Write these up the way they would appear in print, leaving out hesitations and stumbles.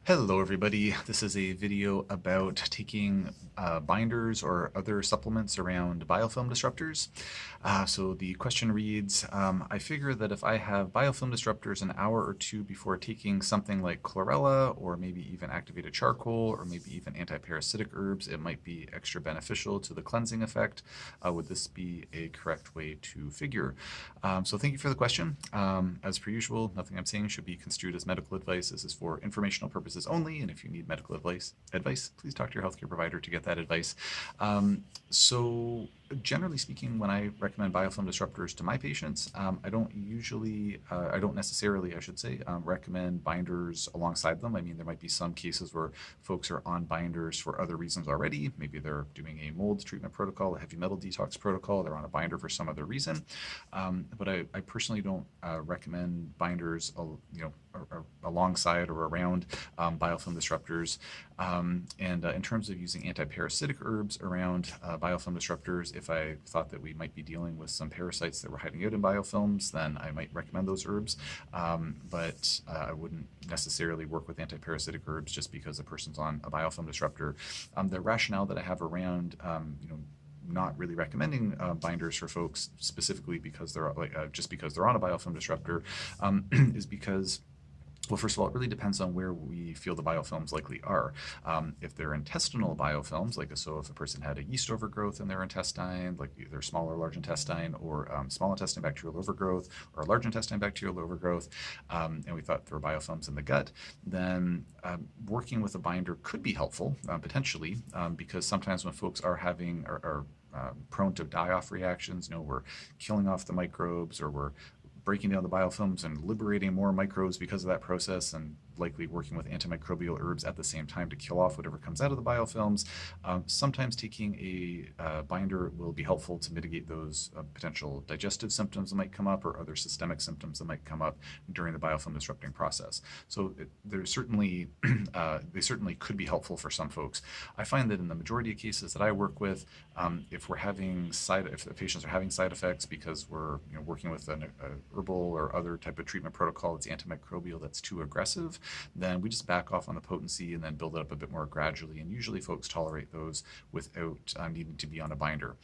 Hello everybody, this is a video about taking binders or other supplements around biofilm disruptors. So the question reads, I figure that if I have biofilm disruptors an hour or two before taking something like chlorella or maybe even activated charcoal or maybe even antiparasitic herbs, it might be extra beneficial to the cleansing effect. Would this be a correct way to figure? So thank you for the question. As per usual, nothing I'm saying should be construed as medical advice. This is for informational purposes only, and if you need medical advice, please talk to your healthcare provider to get that advice. So generally speaking, when I recommend biofilm disruptors to my patients, I don't necessarily, I should say, recommend binders alongside them. I mean, there might be some cases where folks are on binders for other reasons already. Maybe they're doing a mold treatment protocol, a heavy metal detox protocol, they're on a binder for some other reason. But I personally don't recommend binders, alongside or around biofilm disruptors. In terms of using antiparasitic herbs around biofilm disruptors, if I thought that we might be dealing with some parasites that were hiding out in biofilms, then I might recommend those herbs. But I wouldn't necessarily work with antiparasitic herbs just because a person's on a biofilm disruptor. The rationale that I have around, not really recommending binders for folks specifically because they're just because they're on a biofilm disruptor is because, well, first of all, it really depends on where we feel the biofilms likely are. If they're intestinal biofilms, so if a person had a yeast overgrowth in their intestine, like either small or large intestine, or small intestine bacterial overgrowth, or large intestine bacterial overgrowth, and we thought there were biofilms in the gut, then working with a binder could be helpful, potentially, because sometimes when folks are having, are prone to die-off reactions, we're killing off the microbes, or we're breaking down the biofilms and liberating more microbes because of that process, and likely working with antimicrobial herbs at the same time to kill off whatever comes out of the biofilms. Sometimes taking a binder will be helpful to mitigate those potential digestive symptoms that might come up, or other systemic symptoms that might come up during the biofilm disrupting process. So there's certainly, they certainly could be helpful for some folks. I find that in the majority of cases that I work with, if the patients are having side effects because we're working with an herbal or other type of treatment protocol that's antimicrobial that's too aggressive, then we just back off on the potency and then build it up a bit more gradually. And usually folks tolerate those without needing to be on a binder.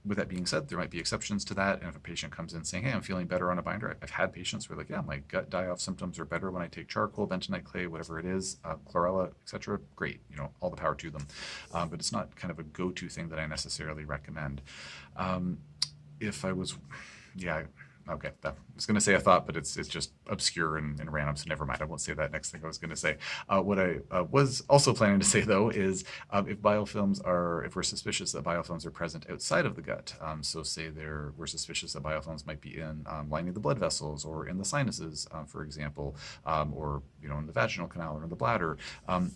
With that being said, there might be exceptions to that. And if a patient comes in saying, hey, I'm feeling better on a binder, I've had patients who are like, yeah, my gut die-off symptoms are better when I take charcoal, bentonite clay, whatever it is, chlorella, etc. Great, all the power to them. But it's not kind of a go-to thing that I necessarily recommend. If I was, yeah, okay, I was going to say a thought, but it's just obscure and random, so never mind. I won't say that next thing I was going to say. What I was also planning to say, though, is if we're suspicious that biofilms are present outside of the gut, so say we're suspicious that biofilms might be in lining the blood vessels or in the sinuses, for example, or in the vaginal canal or in the bladder.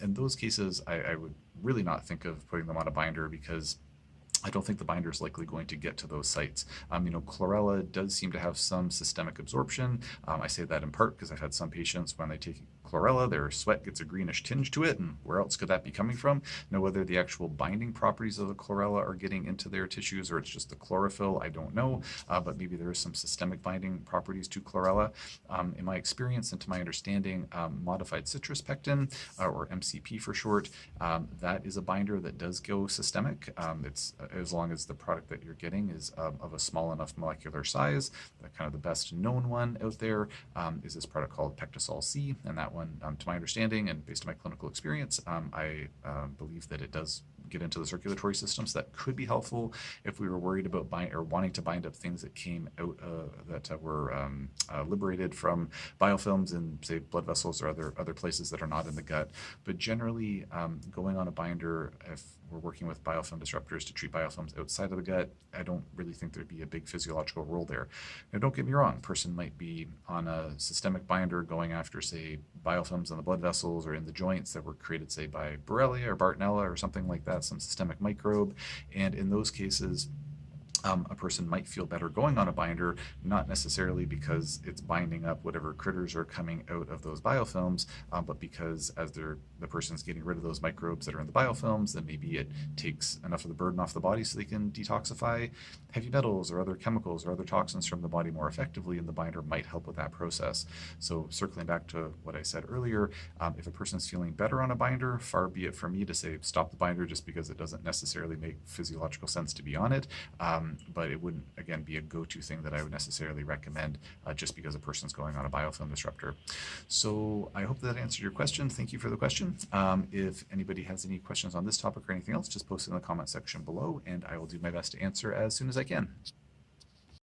In those cases, I would really not think of putting them on a binder, because I don't think the binder is likely going to get to those sites. Chlorella does seem to have some systemic absorption. I say that in part because I've had some patients, when they take chlorella, their sweat gets a greenish tinge to it, and where else could that be coming from? Now, whether the actual binding properties of the chlorella are getting into their tissues, or it's just the chlorophyll, I don't know, but maybe there is some systemic binding properties to chlorella. In my experience and to my understanding, modified citrus pectin, or MCP for short, that is a binder that does go systemic. It's as long as the product that you're getting is of a small enough molecular size. Kind of the best known one out there is this product called Pectisol C, and that one, to my understanding and based on my clinical experience, I believe that it does get into the circulatory system, so that could be helpful if we were worried about wanting to bind up things that came out that were liberated from biofilms in, say, blood vessels or other places that are not in the gut. But generally, going on a binder, if we're working with biofilm disruptors to treat biofilms outside of the gut, I don't really think there'd be a big physiological role there. Now, don't get me wrong, a person might be on a systemic binder going after, say, biofilms in the blood vessels or in the joints that were created, say, by Borrelia or Bartonella or something like that, some systemic microbe. And in those cases, A person might feel better going on a binder, not necessarily because it's binding up whatever critters are coming out of those biofilms, but because as the person's getting rid of those microbes that are in the biofilms, then maybe it takes enough of the burden off the body so they can detoxify heavy metals or other chemicals or other toxins from the body more effectively, and the binder might help with that process. So circling back to what I said earlier, if a person's feeling better on a binder, far be it from me to say stop the binder just because it doesn't necessarily make physiological sense to be on it. But it wouldn't, again, be a go-to thing that I would necessarily recommend just because a person's going on a biofilm disruptor. So I hope that answered your question. Thank you for the question. If anybody has any questions on this topic or anything else, just post it in the comment section below, and I will do my best to answer as soon as I can.